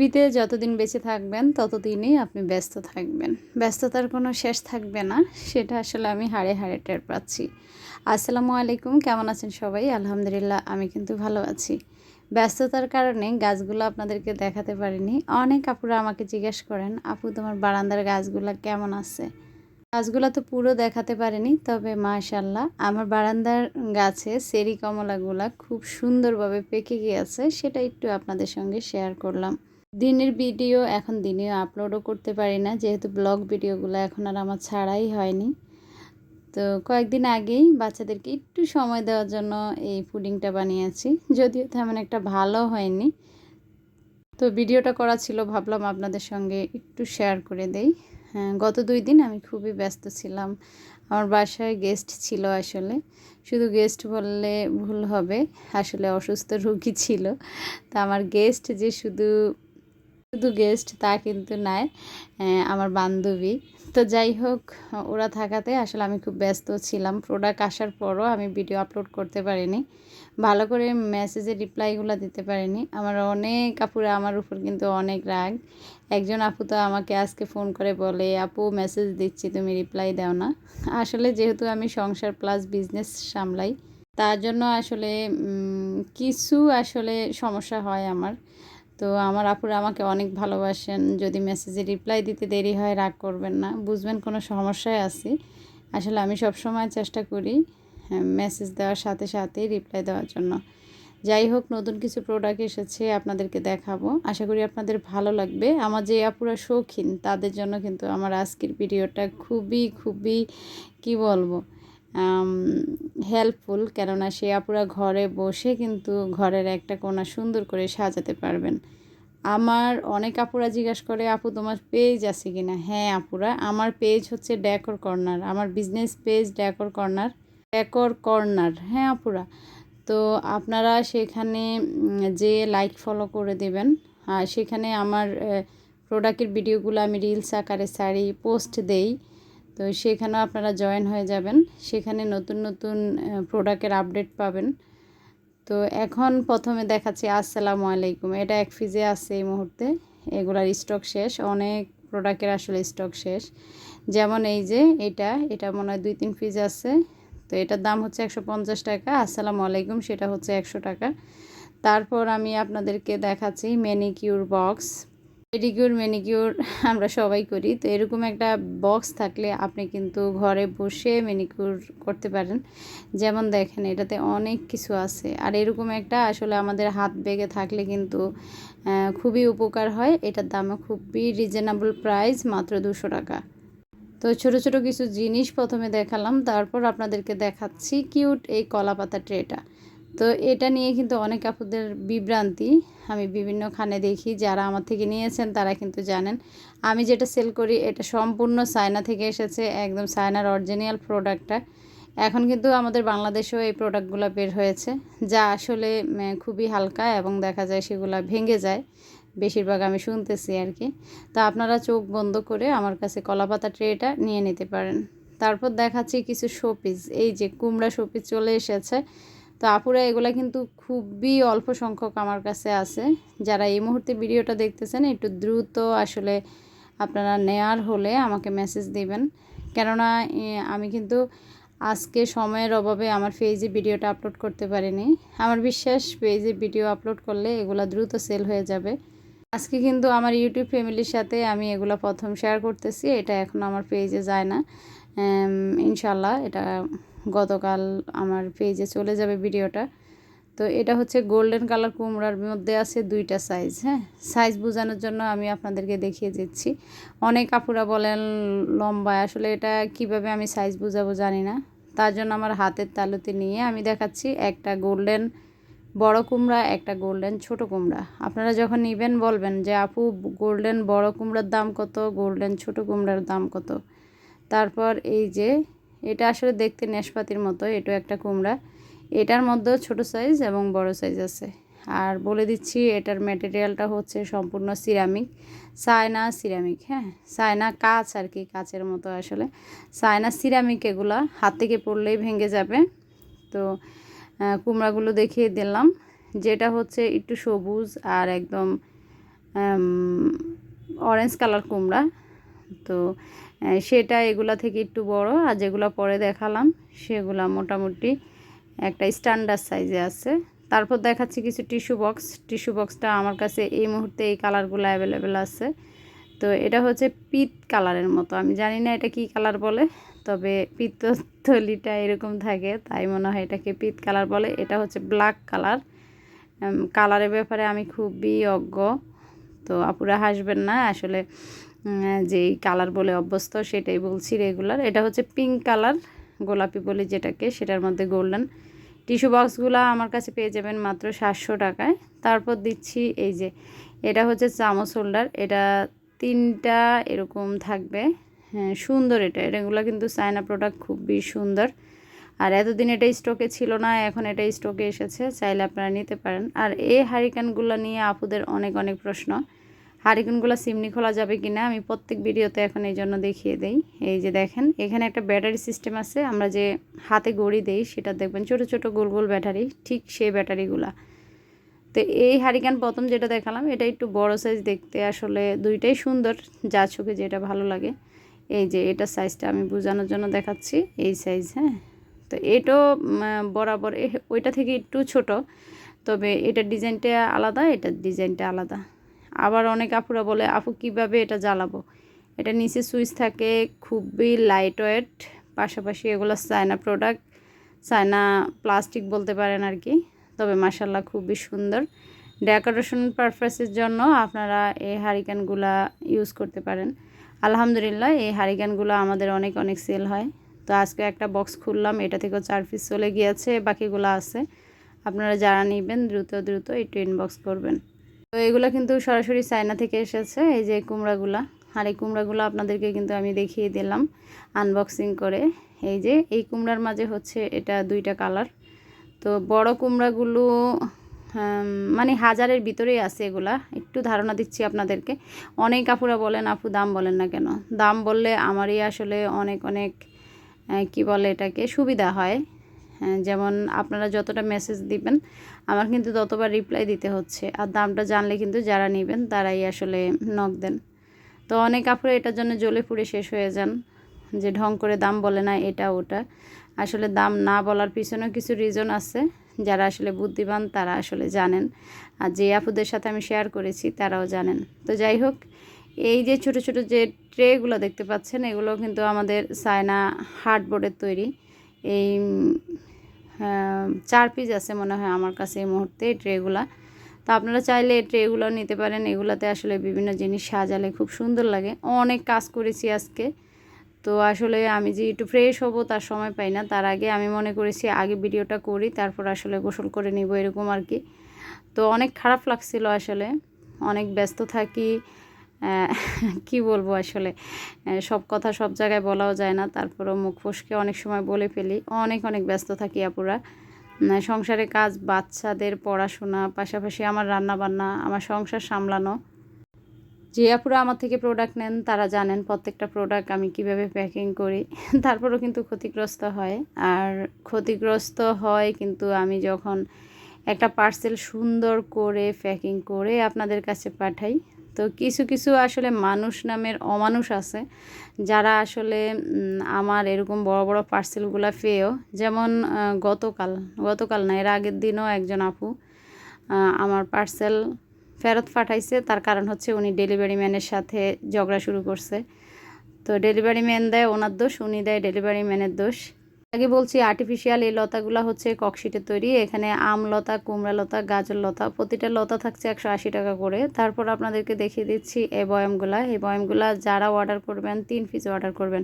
পৃথিবীতে যতদিন বেঁচে থাকবেন ততদিনই আপনি ব্যস্ত থাকবেন, ব্যস্ততার কোনো শেষ থাকবে না। সেটা আসলে আমি হাড়ে হাড়ে টের পাচ্ছি। আসসালামু আলাইকুম, কেমন আছেন সবাই? আলহামদুলিল্লাহ আমি কিন্তু ভালো আছি। ব্যস্ততার কারণে গাছগুলো আপনাদেরকে দেখাতে পারিনি। অনেক আপুরা আমাকে জিজ্ঞেস করেন, আপু তোমার বারান্দার গাছগুলো কেমন আছে? গাছগুলো তো পুরো দেখাতে পারিনি, তবে মাশাআল্লাহ আমার বারান্দার গাছে চেরি কমলাগুলা খুব সুন্দরভাবে পেকে গিয়েছে, সেটা একটু আপনাদের সঙ্গে শেয়ার করলাম। দিনের ভিডিও এখন দিনেও আপলোডও করতে পারি না, যেহেতু ব্লগ ভিডিওগুলো এখন আর আমার ছাড়াই হয়নি। তো কয়েকদিন আগেই বাচ্চাদেরকে একটু সময় দেওয়ার জন্য এই পুডিংটা বানিয়েছি, যদিও তেমন একটা ভালো হয়নি। তো ভিডিওটা করা ছিল, ভাবলাম আপনাদের সঙ্গে একটু শেয়ার করে দেই। হ্যাঁ, গত 2 দিন আমি খুবই ব্যস্ত ছিলাম। আমার বাসায় গেস্ট ছিল, আসলে শুধু গেস্ট বললে ভুল হবে, আসলে অসুস্থ রোগী ছিল। তা আমার গেস্ট যে শুধু শুধু গেস্ট তা কিন্তু নয়, আমার বান্ধবী। তো যাই হোক, ওরা থাকাতে আসলে আমি খুব ব্যস্ত ছিলাম। প্রোডাক্ট আসার পরও আমি ভিডিও আপলোড করতে পারিনি, ভালো করে মেসেজের রিপ্লাইগুলো দিতে পারিনি। আমার অনেক আপুরা আমার উপর কিন্তু অনেক রাগ। একজন আপু তো আমাকে আজকে ফোন করে বলে, আপু মেসেজ দিচ্ছি তুমি রিপ্লাই দাও না। আসলে যেহেতু আমি সংসার প্লাস বিজনেস সামলাই, তার জন্য আসলে কিছু আসলে সমস্যা হয় আমার। তো আমার আপুরা আমাকে অনেক ভালোবাসেন, যদি মেসেজে রিপ্লাই দিতে দেরি হয় রাগ করবেন না, বুঝবেন কোনো সমস্যায় আছি। আসলে আমি সব সময় চেষ্টা করি মেসেজ দেওয়ার সাথে সাথেই রিপ্লাই দেওয়ার জন্য। যাই হোক, নতুন কিছু প্রোডাক্ট এসেছে, আপনাদেরকে দেখাবো, আশা করি আপনাদের ভালো লাগবে। আমার যে আপুরা শৌখিন তাদের জন্য কিন্তু আমার আজকের ভিডিওটা খুবই খুবই কি বলবো হেল্পফুল, কেননা সে আপুরা ঘরে বসে কিন্তু ঘরের একটা কোণা সুন্দর করে সাজাতে পারবেন। আমার অনেক আপুরা জিজ্ঞাসা করে, আপু তোমার পেজ আছে কিনা? হ্যাঁ আপুরা, আমার পেজ হচ্ছে ডেকোর কর্নার, আমার বিজনেস পেজ ডেকোর কর্নার। হ্যাঁ আপুরা, তো আপনারা সেখানে যে লাইক ফলো করে দেবেন। আর সেখানে আমার প্রোডাক্টের ভিডিওগুলো আমি রিলস আকারে ছাড়ি, পোস্ট দেই। তো সেখানেও আপনারা জয়েন হয়ে যাবেন, সেখানে নতুন নতুন প্রোডাক্টের আপডেট পাবেন। তো এখন প্রথমে দেখাচ্ছি আসসালামু আলাইকুম, এটা এক ফিজে আছে এই মুহূর্তে। এগুলার স্টক শেষ, অনেক প্রোডাক্টের আসলে স্টক শেষ। যেমন এই যে এটা মনে হয় 2-3 পিস আছে। তো এটার দাম হচ্ছে 150 টাকা, আসসালামু আলাইকুম সেটা হচ্ছে 100 টাকা। তারপর আমি আপনাদেরকে দেখাচ্ছি ম্যানিকিউর বক্স। পেডিকিউর ম্যানিকিউর আমরা সবাই করি, তো এরকম একটা বক্স থাকলে আপনি কিন্তু ঘরে বসে ম্যানিকিউর করতে পারেন। যেমন দেখেন, এটাতে অনেক কিছু আছে, আর এরকম একটা আসলে আমাদের হাত ব্যাগে থাকলে কিন্তু খুবই উপকার হয়। এটার দামও খুবই রিজনেবল প্রাইস, মাত্র 200 টাকা। তো ছোট ছোট কিছু জিনিস প্রথমে দেখালাম, তারপর আপনাদেরকে দেখাচ্ছি কিউট এই কলাপাতা ট্রেটা। তো এটা নিয়ে কিন্তু অনেক আপুদের বিভ্রান্তি, আমি বিভিন্নখানে দেখি, যারা আমার থেকে নিয়েছেন তারা কিন্তু জানেন। আমি যেটা সেল করি এটা সম্পূর্ণ চায়না থেকে এসেছে, একদম চায়নার অরিজিনাল প্রোডাক্টটা। এখন কিন্তু আমাদের বাংলাদেশেও এই প্রোডাক্টগুলো বের হয়েছে, যা আসলে খুবই হালকা এবং দেখা যায় সেগুলো ভেঙে যায়, বেশিরভাগ আমি শুনতেছি আর কি। তা আপনারা চোখ বন্ধ করে আমার কাছে কলাপাতা ট্রেটা নিয়ে নিতে পারেন। তারপর দেখাচ্ছি কিছু শোপিস, এই যে কুমড়া শোপিস চলে এসেছে। তো আপুরা এগুলা কিন্তু খুবই অল্প সংখ্যক আমার কাছে আছে। যারা এই মুহূর্তে ভিডিওটা দেখতেছেন একটু দ্রুত আসলে আপনারা নেয়ার হলে আমাকে মেসেজ দিবেন, কেননা আমি কিন্তু আজকে সময়ের অভাবে আমার পেজে ভিডিওটা আপলোড করতে পারিনি। আমার বিশ্বাস পেজে ভিডিও আপলোড করলে এগুলো দ্রুত সেল হয়ে যাবে। আজকে কিন্তু আমার ইউটিউব ফ্যামিলির সাথে আমি এগুলো প্রথম শেয়ার করতেছি, এটা এখন আমার পেজে যায় না। ইনশাল্লাহ এটা গতকাল আমার পেজে চলে যাবে ভিডিওটা। তো এটা হচ্ছে গোল্ডেন কালার কুমড়ার মধ্যে আছে 2টা সাইজ। হ্যাঁ, সাইজ বোঝানোর জন্য আমি আপনাদেরকে দেখিয়ে দিচ্ছি। অনেক আপুরা বলেন লম্বা, আসলে এটা কিভাবে আমি সাইজ বোঝাবো জানি না, তার জন্য আমার হাতের তালুতে নিয়ে আমি দেখাচ্ছি। একটা গোল্ডেন বড় কুমড়া, একটা গোল্ডেন ছোট কুমড়া। আপনারা যখন নেবেন বলবেন যে আপু গোল্ডেন বড় কুমড়ার দাম কত, গোল্ডেন ছোট কুমড়ার দাম কত। তারপর এই যে এটা আসলে দেখতে নেশপাতির মতো, এটা একটা কুমড়া, এটার মধ্যেও ছোট সাইজ এবং বড় সাইজ আছে। আর বলে দিচ্ছি এটার ম্যাটেরিয়ালটা হচ্ছে সম্পূর্ণ সিরামিক, চায়না সিরামিক। হ্যাঁ, চায়না কাঁচ আর কি, কাচের মতো আসলে চায়না সিরামিক। এগুলা হাত থেকে পড়লেই ভেঙে যাবে। তো কুমড়াগুলো দেখিয়ে দিলাম, যেটা হচ্ছে একটু সবুজ আর একদম অরেঞ্জ কালার কুমড়া। তো সেটা এগুলা থেকে একটু বড়, আর যেগুলো পরে দেখালাম সেগুলা মোটামুটি একটা স্ট্যান্ডার্ড সাইজে আছে। তারপর দেখাচ্ছি কিছু টিস্যু বক্সটা আমার কাছে এই মুহূর্তে এই কালারগুলো অ্যাভেলেবেল আছে। তো এটা হচ্ছে পিত কালারের মতো, আমি জানি না এটা কি কালার বলে, তবে পিত্তথলিটা এরকম থাকে তাই মনে হয় এটাকে পিত কালার বলে। এটা হচ্ছে ব্ল্যাক কালার। কালারের ব্যাপারে আমি খুবই অজ্ঞ, তো আপুরা হাসবেন না, আসলে যেই কালার বলে অভ্যস্ত সেটাই বলছি রেগুলার। এটা হচ্ছে পিঙ্ক কালার, গোলাপি বলি যেটাকে, সেটার মধ্যে গোল্ডেন। টিস্যু বক্সগুলো আমার কাছে পেয়ে যাবেন মাত্র 700 টাকায়। তারপর দিচ্ছি এই যে, এটা হচ্ছে চামচ হোল্ডার, এটা 3টা এরকম থাকবে। হ্যাঁ সুন্দর, এটাগুলো কিন্তু চায়না প্রোডাক্ট, খুবই সুন্দর। আর এতদিন এটা স্টকে ছিল না, এখন এটা স্টকে এসেছে, চাইলে আপনারা নিতে পারেন। আর এই হারিকেনগুলো নিয়ে আপুদের অনেক অনেক প্রশ্ন, হারিকেনগুলো সিমনি খোলা যাবে কিনা, আমি প্রত্যেক ভিডিওতে এখন এই জন্য দেখিয়ে দেই। এই যে দেখেন এখানে একটা ব্যাটারি সিস্টেম আছে, আমরা যে হাতে ঘড়ি দেই সেটা দেখবেন ছোট ছোট গোল গোল ব্যাটারি, ঠিক সেই ব্যাটারিগুলা। তো এই হারিকেন প্রথম যেটা দেখালাম এটা একটু বড় সাইজ দেখতে, আসলে দুইটাই সুন্দর, যা চোখে যেটা ভালো লাগে। এই যে এটা সাইজটা আমি বোঝানোর জন্য দেখাচ্ছি, এই সাইজ। হ্যাঁ, তো এটাও বরাবর ওইটা থেকে একটু ছোট, তবে এটার ডিজাইনটা আলাদা, এটার ডিজাইনটা আলাদা। আবার অনেক আপুরা বলে আপু কীভাবে এটা জ্বালাবো, এটা নিচে সুইচ থাকে, খুবই লাইট ওয়েট, পাশাপাশি এগুলো চায়না প্রোডাক্ট, চায়না প্লাস্টিক বলতে পারেন আর কি, তবে মাশাল্লাহ খুবই সুন্দর। ডেকোরেশন পারপাসের জন্য আপনারা এই হারিকেনগুলা ইউজ করতে পারেন। আলহামদুলিল্লাহ এই হারিকেনগুলো আমাদের অনেক অনেক সেল হয়। তো আজকে একটা বক্স খুললাম, এটা থেকেও 4 পিস চলে গিয়েছে, বাকিগুলো আছে। আপনারা যারা নেবেন দ্রুত দ্রুত একটু ইনবক্স করবেন। তো এগুলো কিন্তু সরাসরি চায়না থেকে এসেছে, এই যে কুমড়াগুলা। আর এই কুমড়াগুলো আপনাদেরকে কিন্তু আমি দেখিয়ে দিলাম আনবক্সিং করে। এই যে এই কুমড়ার মাঝে হচ্ছে এটা 2টা কালার। তো বড় কুমড়াগুলো মানে 1000-এর ভিতরেই আছে এগুলা, একটু ধারণা দিচ্ছি আপনাদেরকে। অনেক আপুরা বলেন আপু দাম বলেন না কেন, দাম বললে আমারই আসলে অনেক অনেক কি বলে এটাকে সুবিধা হয়। যেমন আপনারা যতটা মেসেজ দিবেন আমার কিন্তু ততবার রিপ্লাই দিতে হচ্ছে, আর দামটা জানলে কিন্তু যারা নেবেন তারাই আসলে নক দেন। তো অনেক আপুরা এটার জন্য জ্বলে পুড়ে শেষ হয়ে যান, যে ঢং করে দাম বলে না এটা ওটা। আসলে দাম না বলার পিছনেও কিছু রিজন আছে, যারা আসলে বুদ্ধিমান তারা আসলে জানেন, আর যে আপুদের সাথে আমি শেয়ার করেছি তারাও জানেন। তো যাই হোক, এই যে ছোট ছোট যে ট্রেগুলো দেখতে পাচ্ছেন এগুলো কিন্তু আমাদের চায়না হার্ডবোর্ডের তৈরি। এই 4 পিস আছে মনে হয় আমার কাছে এই মুহূর্তে এই ট্রেগুলা। তো আপনারা চাইলে এই ট্রেগুলো নিতে পারেন, এগুলাতে আসলে বিভিন্ন জিনিস সাজালে খুব সুন্দর লাগে। অনেক কাজ করেছি আজকে, তো আসলে আমি যে একটু ফ্রেশ হব তার সময় পাই না, তার আগে আমি মনে করেছি আগে ভিডিওটা করি, তারপর আসলে গোসল করে নিব এরকম আর কি। তো অনেক খারাপ লাগছিল আসলে, অনেক ব্যস্ত থাকি, কি বলবো আসলে, সব কথা সব জায়গায় বলাও যায় না, তারপরও মুখ ফসকে অনেক সময় বলে ফেলি। অনেক অনেক ব্যস্ত থাকি আপুরা, সংসারে কাজ, বাচ্চাদের পড়াশোনা, পাশাপাশি আমার রান্নাবান্না, আমার সংসার সামলানো। যে আপুরা আমার থেকে প্রোডাক্ট নেন তারা জানেন প্রত্যেকটা প্রোডাক্ট আমি কিভাবে প্যাকিং করি। তারপরেও কিন্তু ক্ষতিগ্রস্ত হয়, আর ক্ষতিগ্রস্ত হয় কিন্তু আমি যখন একটা পার্সেল সুন্দর করে প্যাকিং করে আপনাদের কাছে পাঠাই। তো কিছু কিছু আসলে মানুষ নামের অমানুষ আছে যারা আসলে আমার এরকম বড় বড় পার্সেলগুলো পেয়েও, যেমন গতকাল না এর আগের দিনও একজন আপু আমার পার্সেল ফেরত পাঠাইছে। তার কারণ হচ্ছে উনি ডেলিভারি ম্যানের সাথে ঝগড়া শুরু করছে। তো ডেলিভারি ম্যান দেয় ওনার দোষ, উনি দেয় ডেলিভারি ম্যানের দোষ। আগে বলছি আর্টিফিশিয়াল এই লতাগুলো হচ্ছে ককশিটের তৈরি। এখানে আম লতা, কুমড়া লতা, গাজর লতা, প্রতিটা লতা থাকছে 180 টাকা করে। তারপর আপনাদেরকে দেখিয়ে দিচ্ছি এই বয়ামগুলা যারা অর্ডার করবেন 3 পিস অর্ডার করবেন,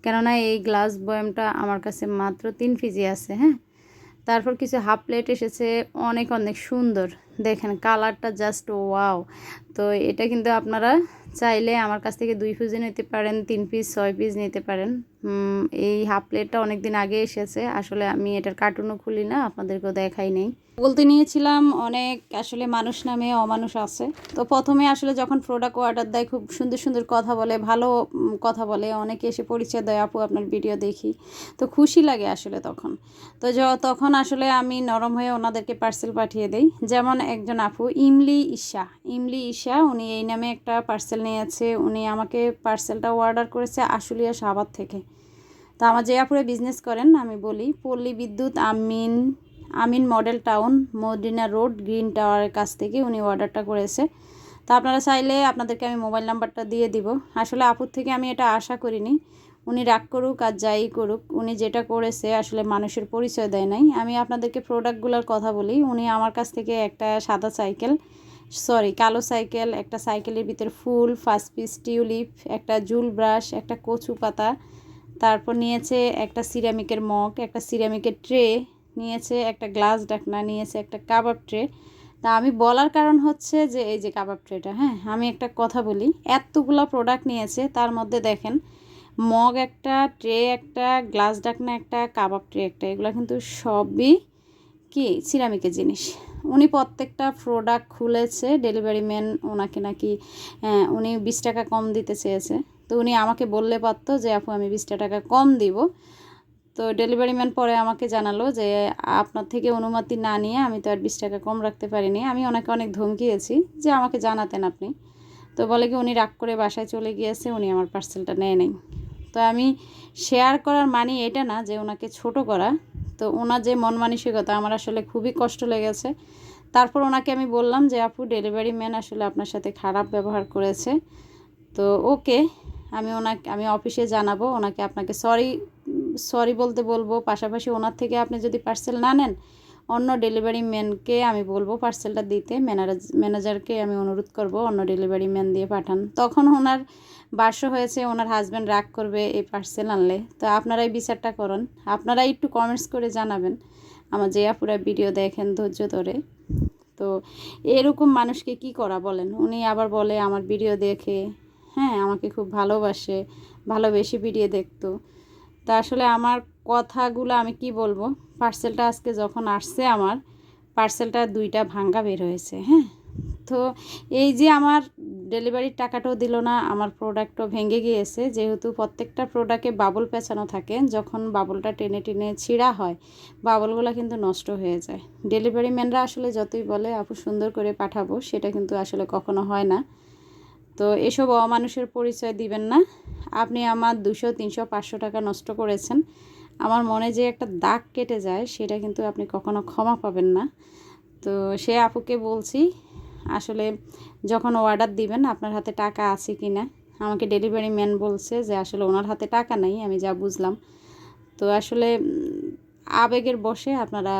কেননা এই গ্লাস বয়ামটা আমার কাছে মাত্র 3 পিসই আছে। হ্যাঁ, তারপর কিছু হাফ প্লেট এসেছে, অনেক অনেক সুন্দর, দেখেন কালারটা জাস্ট ওয়াও। তো এটা কিন্তু আপনারা চাইলে আমার কাছ থেকে 2 পিস নিতে পারেন, 3 পিস, 6 পিস নিতে পারেন। এই হাফ প্লেটটা অনেক দিন আগে এসেছে, আসলে আমি এটার কার্টুনও খুলি না, আপনাদেরকেও দেখাই নেই। বলতে নিয়েছিলাম অনেক আসলে মানুষ নামে অমানুষ আছে। তো প্রথমে আসলে যখন প্রোডাক্ট অর্ডার দেয় খুব সুন্দর সুন্দর কথা বলে, ভালো কথা বলে, অনেকে এসে পরিচয় দেয়, আপু আপনার ভিডিও দেখি, তো খুশি লাগে আসলে তখন। তো তখন আসলে আমি নরম হয়ে ওনাদেরকে পার্সেল পাঠিয়ে দেই। যেমন একজন আপু ইমলি ঈশা, উনি এই নামে একটা পার্সেল নিয়েছে। উনি আমাকে পার্সেলটা অর্ডার করেছে আশুলিয়া শাহবাগ থেকে। তো আমার যে আপুরে বিজনেস করেন আমি বলি, Palli Bidyut Amin model town Madina road green টাওয়ারের কাছ থেকে উনি অর্ডারটা করেছে। তো আপনারা চাইলে আপনাদেরকে আমি মোবাইল নাম্বারটা দিয়ে দিব। আসলে আপুর থেকে আমি এটা আশা করিনি। উনি রাগ করুক আর যাই করুক, উনি যেটা করেছে আসলে মানুষের পরিচয় দেয় নাই। আমি আপনাদেরকে প্রোডাক্টগুলোর কথা বলি। উনি আমার কাছ থেকে একটা কালো সাইকেল, একটা সাইকেলের ভিতরে ফুল, 5 পিস টিউলিপ, একটা জুল ব্রাশ, একটা কচু পাতা, তারপর নিয়েছে একটা সিরামিকের মগ, একটা সিরামিকের ট্রে নিয়েছে, একটা গ্লাস ঢাকনা নিয়েছে, একটা কাবাব ট্রে। তা আমি বলার কারণ হচ্ছে যে এই যে কাবাব ট্রেটা, হ্যাঁ আমি একটা কথা বলি, এতগুলো প্রোডাক্ট নিয়েছে, তার মধ্যে দেখেন মগ একটা, ট্রে একটা, গ্লাস ঢাকনা একটা, কাবাব ট্রে একটা, এগুলো কিন্তু সবই কি সিরামিকের জিনিস। উনি প্রত্যেকটা প্রোডাক্ট খুলেছে, ডেলিভারি ম্যান ওনাকে নাকি উনি 20 টাকা কম দিতে চেয়েছে। তো উনি আমাকে বললে পারতো যে আপু আমি 20 টাকা কম দিব। তো ডেলিভারি ম্যান পরে আমাকে জানালো যে আপনার থেকে অনুমতি না নিয়ে আমি তো আর 20 টাকা কম রাখতে পারিনি। আমি ওনাকে অনেক ধমকিয়েছি যে আমাকে জানাতেন আপনি। তো বলে কি উনি রাগ করে বাসায় চলে গিয়েছে, উনি আমার পার্সেলটা নেয় নাই। তো আমি শেয়ার করার মানে এটা না যে ওনাকে ছোট করা, তো ওনার যে মন মানসিকতা আমার আসলে খুবই কষ্ট লেগেছে। তারপর ওনাকে আমি বললাম যে আপু ডেলিভারি ম্যান আসলে আপনার সাথে খারাপ ব্যবহার করেছে। তো ওকে, আমি অফিসে জানাবো ওনাকে, আপনাকে সরি বলতে বলবো। পাশাপাশি ওনার থেকে আপনি যদি পার্সেল না নেন, অন্য ডেলিভারি ম্যানকে আমি বলবো পার্সেলটা দিতে। ম্যানেজারকে আমি অনুরোধ করব অন্য ডেলিভারি ম্যান দিয়ে পাঠান। তখন ওনার বার্ষ হয়েছে, ওনার হাজব্যান্ড রাগ করবে এই পার্সেল আনলে। তো আপনারাই বিচারটা করুন, আপনারাই একটু কমেন্টস করে জানাবেন আমার যে আপুরা ভিডিও দেখেন ধৈর্য ধরে। তো এরকম মানুষকে কি করা বলেন। উনি আবার বলে আমার ভিডিও দেখে, হ্যাঁ আমাকে খুব ভালোবেসে ভিডিও দেখতো। তা আসলে আমার কথাগুলো আমি কি বলবো, পার্সেলটা আজকে যখন আসছে আমার পার্সেলটা 2টা ভাঙ্গা বের হয়েছে, হ্যাঁ। তো এই যে আমার ডেলিভারির টাকাটাও দিল না, আমার প্রোডাক্টও ভেঙে গিয়েছে। যেহেতু প্রত্যেকটা প্রোডাক্টে বাবল পেঁচানো থাকে, যখন বাবলটা টেনে টেনে ছিঁড়া হয় বাবলগুলো কিন্তু নষ্ট হয়ে যায়। ডেলিভারি ম্যানরা আসলে যতই বলে আপু সুন্দর করে পাঠাবো, সেটা কিন্তু আসলে কখনো হয় না। তো এসব অমানুষের পরিচয় দিবেন না। আপনি আমার 200, 300, 500 টাকা নষ্ট করেছেন, আমার মনে যে একটা দাগ কেটে যায়, সেটা কিন্তু আপনি কখনো ক্ষমা পাবেন না। তো সে আপুকে বলছি আসলে যখন অর্ডার দিবেন আপনার হাতে টাকা আছে কি না। আমাকে ডেলিভারি ম্যান বলছে যে আসলে ওনার হাতে টাকা নেই, আমি যা বুঝলাম। তো আসলে আবেগের বশে আপনারা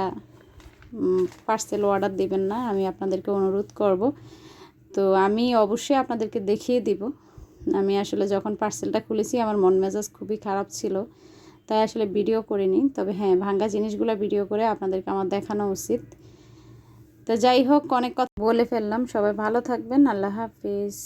পার্সেল অর্ডার দিবেন না, আমি আপনাদেরকে অনুরোধ করব। তো আমি অবশ্যই আপনাদেরকে দেখিয়ে দিব। আমি আসলে যখন পার্সেলটা খুলেছি আমার মন মেজাজ খুবই খারাপ ছিল, তাই আসলে ভিডিও করিনি। তবে হ্যাঁ, ভাঙ্গা জিনিসগুলো ভিডিও করে আপনাদেরকে আমার দেখানো উচিত। তো যাই হোক, অনেক কথা বলে ফেললাম। সবাই ভালো থাকবেন, আল্লাহ হাফিজ।